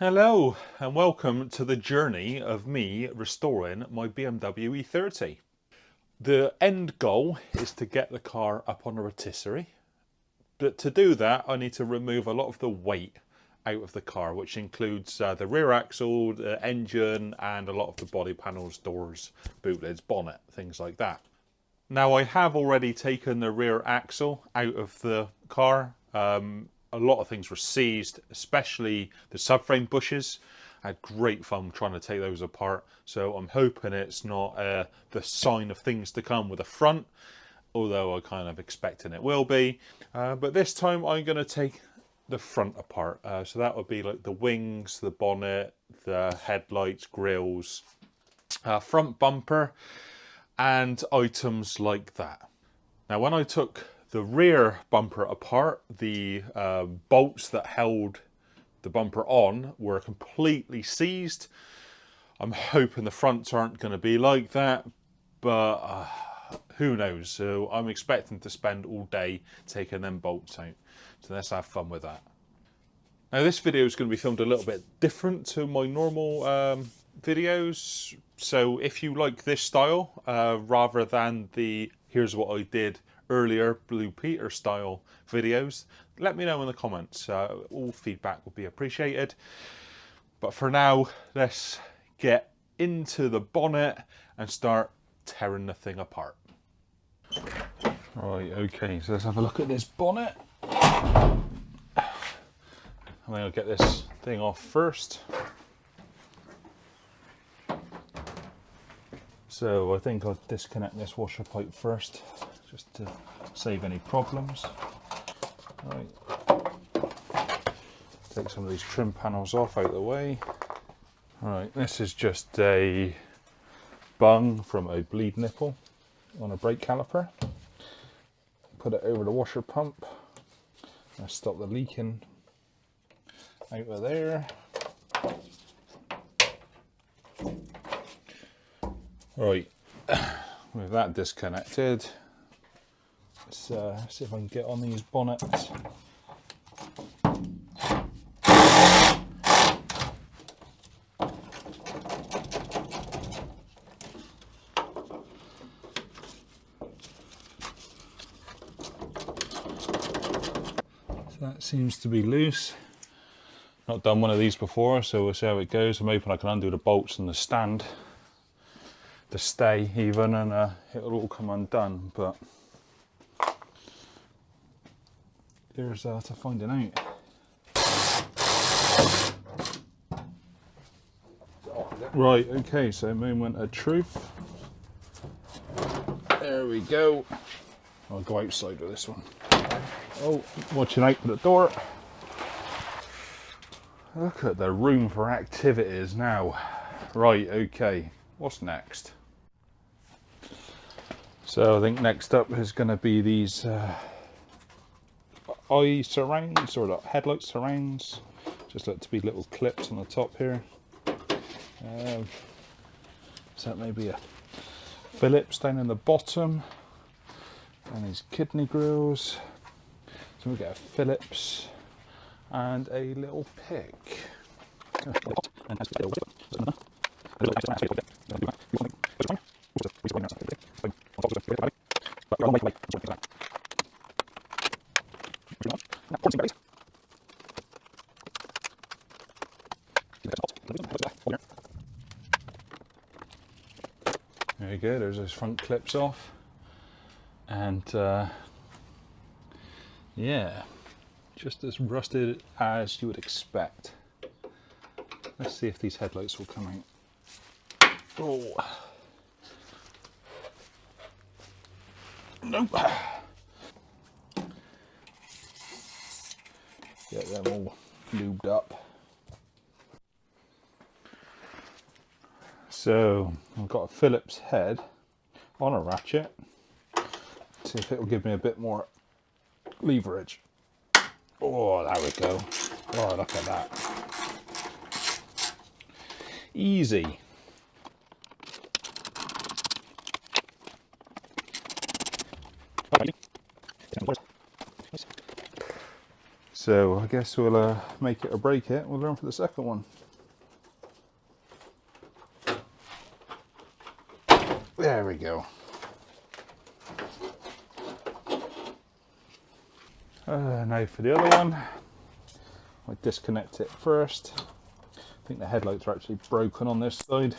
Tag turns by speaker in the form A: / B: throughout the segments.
A: Hello and welcome to the journey of me restoring my BMW E30. The end goal is to get the car up on a rotisserie, but to do that I need to remove a lot of the weight out of the car, which includes the rear axle, the engine and a lot of the body panels, doors, boot lids, bonnet, things like that. Now I have already taken the rear axle out of the car. A lot of things were seized, especially the subframe bushes. I had great fun trying to take those apart, so I'm hoping it's not the sign of things to come with the front, although I kind of expecting it will be. But this time I'm going to take the front apart, so that would be like the wings, the bonnet, the headlights, grills, front bumper and items like that. Now when I took the rear bumper apart, the bolts that held the bumper on were completely seized. I'm hoping the fronts aren't going to be like that, but who knows. So I'm expecting to spend all day taking them bolts out. So let's have fun with that. Now this video is going to be filmed a little bit different to my normal videos. So if you like this style, rather than the here's what I did earlier Blue Peter style videos, let me know in the comments. All feedback will be appreciated. But for now, let's get into the bonnet and start tearing the thing apart. Right, okay, so let's have a look at this bonnet. I'm going to get this thing off first. So I think I'll disconnect this washer pipe first, just to save any problems. Right. Take some of these trim panels off out of the way. Right, this is just a bung from a bleed nipple on a brake caliper. Put it over the washer pump and stop the leaking out of there. Right, with that disconnected, let's see if I can get on these bonnets. So that seems to be loose. Not done one of these before, so we'll see how it goes. I'm hoping I can undo the bolts and the stand, the stay even, and it'll all come undone, but here's to finding out. Right, okay, so moment of truth. There we go. I'll go outside with this one. Oh, watching out for the door. Look at the room for activities now. Right, okay, what's next? So I think next up is going to be these eye surrounds, or the headlight surrounds. Just look to be little clips on the top here. So that may be a Phillips down in the bottom, and these kidney grills. So we get a Phillips and a little pick. There you go, there's those front clips off. And yeah, just as rusted as you would expect. Let's see if these headlights will come out. Oh. Nope. Get them all lubed up. So I've got a Phillips head on a ratchet. See if it will give me a bit more leverage. Oh, there we go. Oh, look at that. Easy. So I guess we'll make it or break it. We'll learn for the second one. There we go. Now for the other one, I disconnect it first. I think the headlights are actually broken on this side.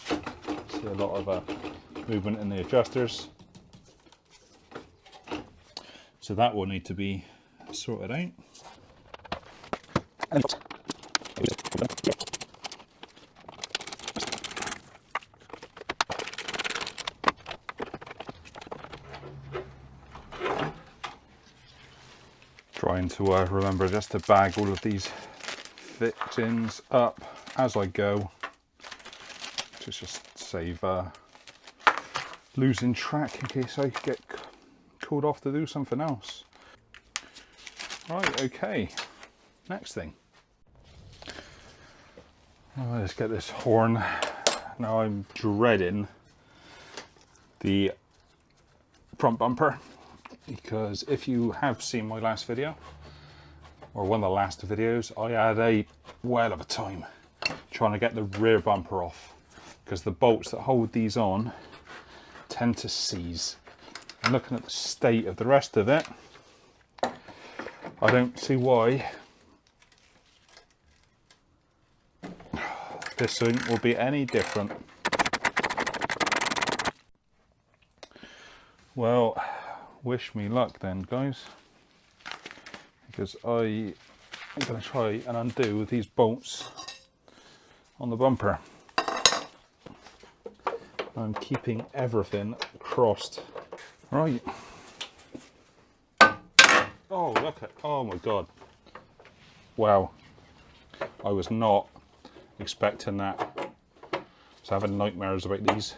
A: See a lot of movement in the adjusters. So that will need to be sorted out. Trying to remember just to bag all of these fittings up as I go, to just save losing track in case I get called off to do something else. Right, okay, next thing. Let's get this horn. Now I'm dreading the front bumper, because if you have seen my last video, or one of the last videos, I had a whale of a time trying to get the rear bumper off, because the bolts that hold these on tend to seize. And looking at the state of the rest of it, I don't see why this thing will be any different. Well, wish me luck then, guys, because I'm going to try and undo these bolts on the bumper. I'm keeping everything crossed. Right. Oh, look at, oh my God. Wow. I was not expecting that. I was having nightmares about these.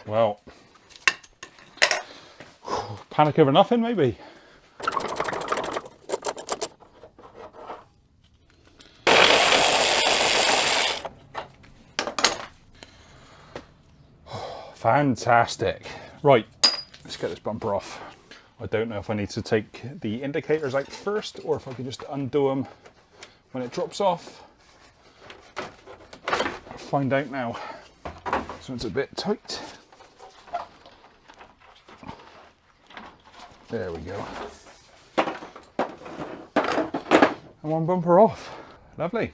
A: Well, panic over nothing, maybe. Fantastic. Right, let's get this bumper off. I don't know if I need to take the indicators out first, or if I can just undo them when it drops off. I'll find out now. This one's a bit tight. There we go. And one bumper off. Lovely.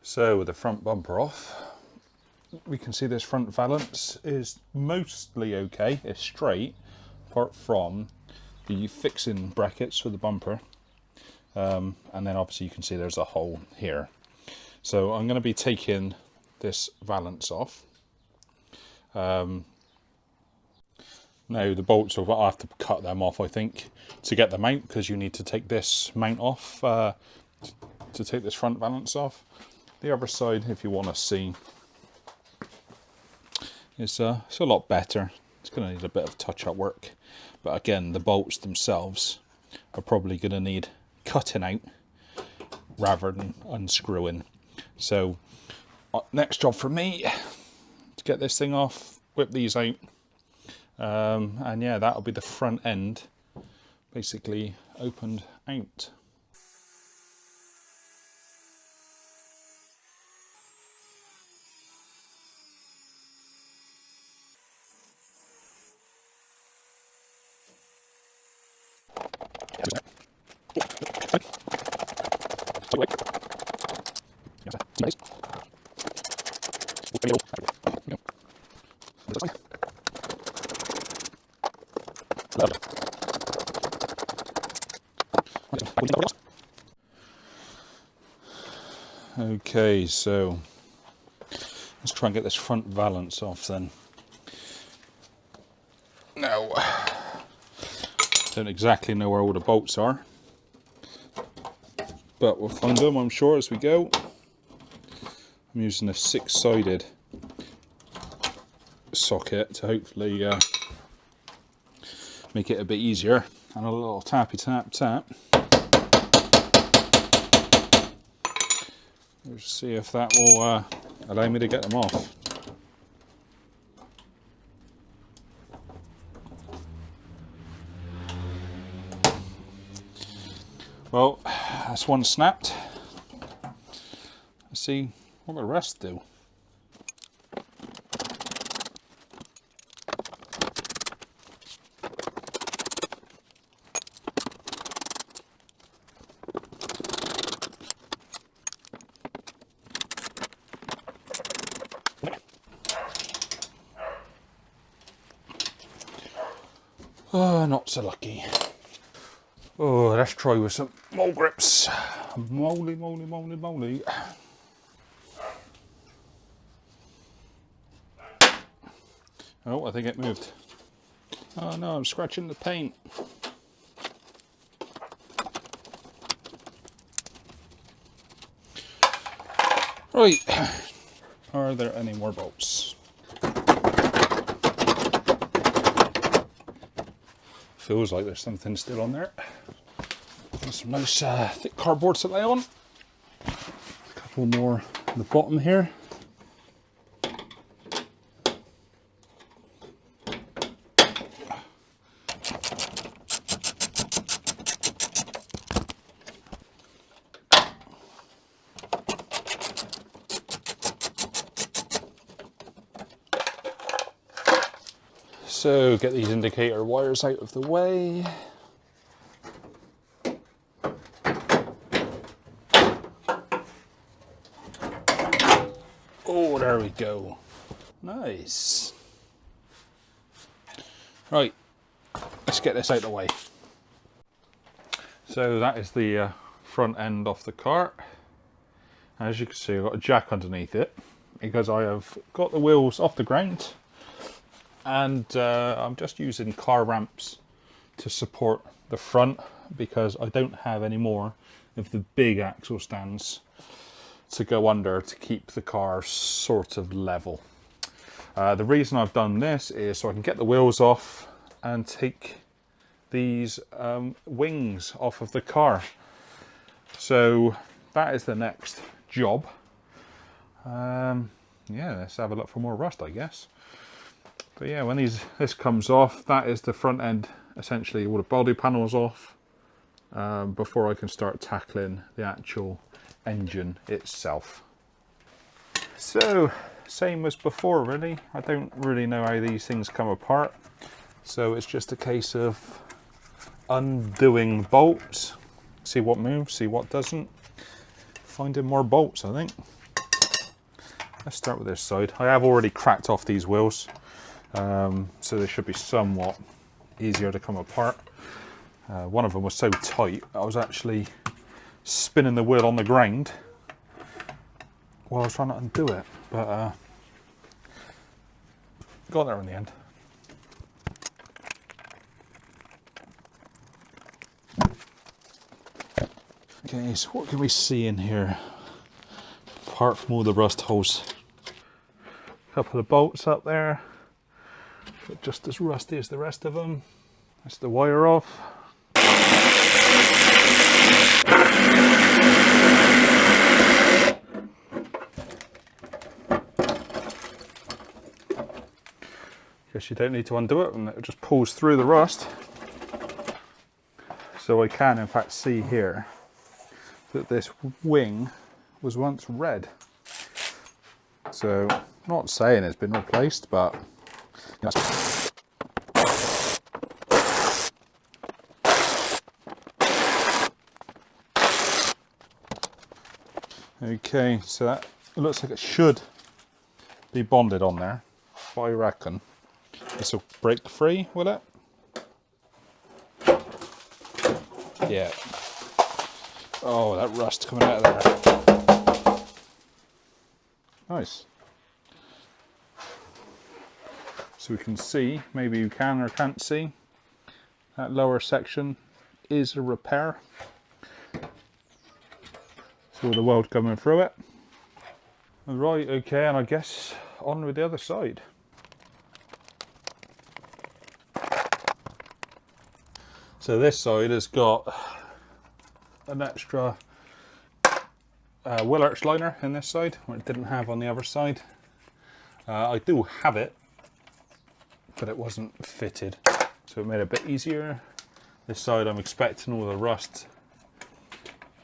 A: So with the front bumper off, we can see this front valance is mostly okay. It's straight, apart from the fixing brackets for the bumper. And then obviously you can see there's a hole here. So I'm going to be taking this valance off. Now the bolts, I'll have to cut them off, I think, to get them out, because you need to take this mount off to take this front valance off. The other side, if you want to see, it's a lot better. It's going to need a bit of touch-up work, but again, the bolts themselves are probably going to need cutting out rather than unscrewing. So next job for me, to get this thing off, whip these out. And yeah, that'll be the front end basically opened out. Okay, so let's try and get this front valance off then. Now, don't exactly know where all the bolts are, but we'll find them, I'm sure, as we go. I'm using a 6-sided socket to hopefully make it a bit easier, and a little tappy tap tap. Let's see if that will allow me to get them off. Well, that's one snapped. Let's see what the rest do. Oh, not so lucky. Oh, let's try with some mole grips. Moly, moly, moly, moly. Oh, I think it moved. Oh no, I'm scratching the paint. Right, are there any more bolts? Feels like there's something still on there. Got some nice thick cardboard to lay on. A couple more on the bottom here. So get these indicator wires out of the way. Oh, there we go. Nice. Right, let's get this out of the way. So that is the front end off the cart. As you can see, I've got a jack underneath it because I have got the wheels off the ground. And I'm just using car ramps to support the front because I don't have any more of the big axle stands to go under to keep the car sort of level. The reason I've done this is so I can get the wheels off and take these wings off of the car. So that is the next job. Yeah, let's have a look for more rust, I guess. But yeah, when this comes off, that is the front end, essentially all the body panels off, before I can start tackling the actual engine itself. So, same as before really. I don't really know how these things come apart. So it's just a case of undoing bolts, see what moves, see what doesn't, finding more bolts I think. Let's start with this side. I have already cracked off these wheels. So they should be somewhat easier to come apart. One of them was so tight I was actually spinning the wheel on the ground while I was trying to undo it, but got there in the end. Okay, so what can we see in here apart from all the rust holes? A couple of bolts up there, but just as rusty as the rest of them. That's the wire off. Guess you don't need to undo it, and it just pulls through the rust. So I can in fact see here that this wing was once red. So not saying it's been replaced, but you know, okay, so that it looks like it should be bonded on there, but I reckon this will break free, will it? Yeah. Oh, that rust coming out of there. Nice. So we can see, maybe you can or can't see, that lower section is a repair. So the weld coming through it. Right, okay, and I guess on with the other side. So this side has got an extra wheel arch liner in this side, where it didn't have on the other side. I do have it, but it wasn't fitted, so it made it a bit easier. This side I'm expecting all the rust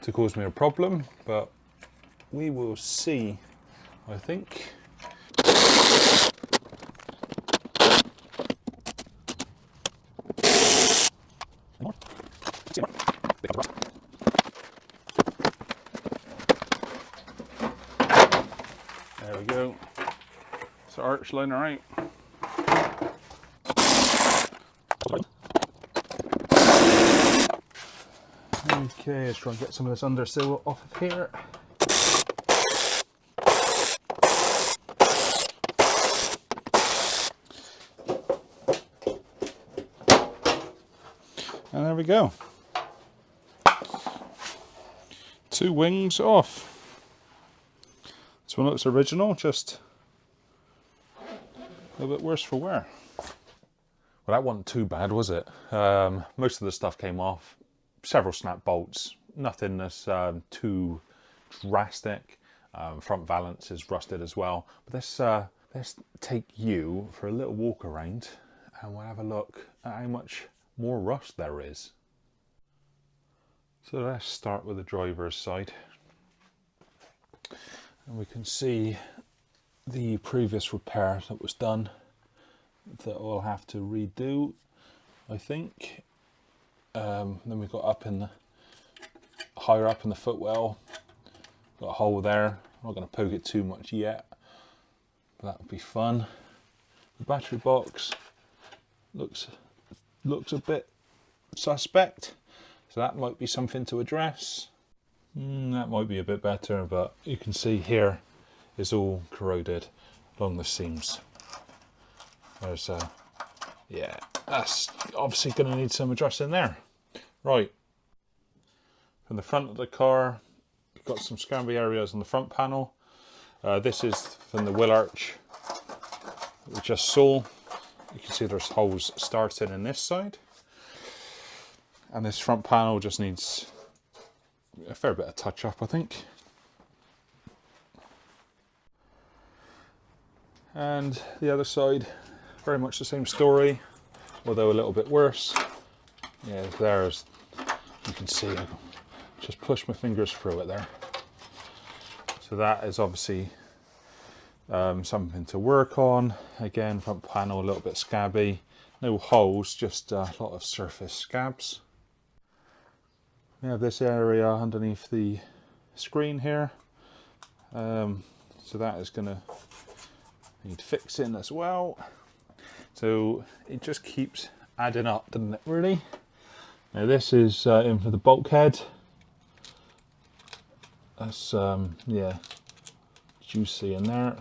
A: to cause me a problem, but we will see, I think. There we go. So arch liner out. Okay, let's try and get some of this undersill off of here. And there we go. 2 wings off. This one looks original, just a little bit worse for wear. Well, that wasn't too bad, was it? Most of the stuff came off. Several snap bolts, nothing that's too drastic. Front valance is rusted as well. But let's take you for a little walk around and we'll have a look at how much more rust there is. So let's start with the driver's side. And we can see the previous repair that was done that we'll have to redo, I think. Then we got higher up in the footwell, got a hole there. I'm not going to poke it too much yet, but that would be fun. The battery box looks a bit suspect, so that might be something to address. That might be a bit better, but you can see here it's all corroded along the seams. There's yeah, that's obviously going to need some addressing there. Right, from the front of the car, we've got some scabby areas on the front panel. This is from the wheel arch that we just saw. You can see there's holes starting in this side. And this front panel just needs a fair bit of touch up, I think. And the other side, very much the same story, although a little bit worse. Yeah, there's, you can see, I just push my fingers through it there. So that is obviously something to work on. Again, front panel a little bit scabby. No holes, just a lot of surface scabs. We have this area underneath the screen here. So that is going to need fixing as well. So it just keeps adding up, doesn't it, really? Now this is in for the bulkhead. That's yeah, juicy in there.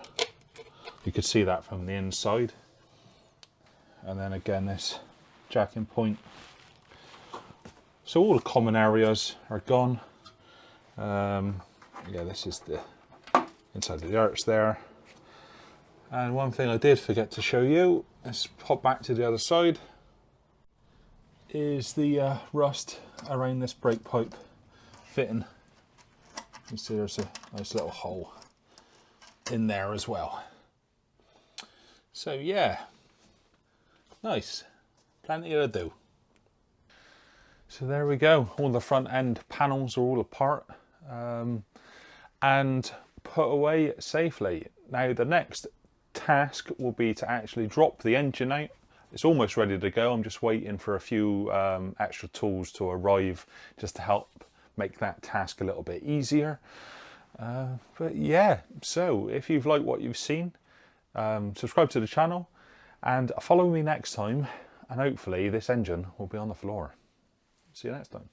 A: You could see that from the inside. And then again, this jacking point. So all the common areas are gone. Yeah, this is the inside of the arch there. And one thing I did forget to show you, let's pop back to the other side, is the rust around this brake pipe fitting. You see there's a nice little hole in there as well. So yeah, nice, plenty to do. So there we go, all the front end panels are all apart and put away safely. Now the next task will be to actually drop the engine out. It's almost ready to go. I'm just waiting for a few extra tools to arrive just to help make that task a little bit easier. But yeah, so if you've liked what you've seen, subscribe to the channel and follow me next time, and hopefully this engine will be on the floor. See you next time.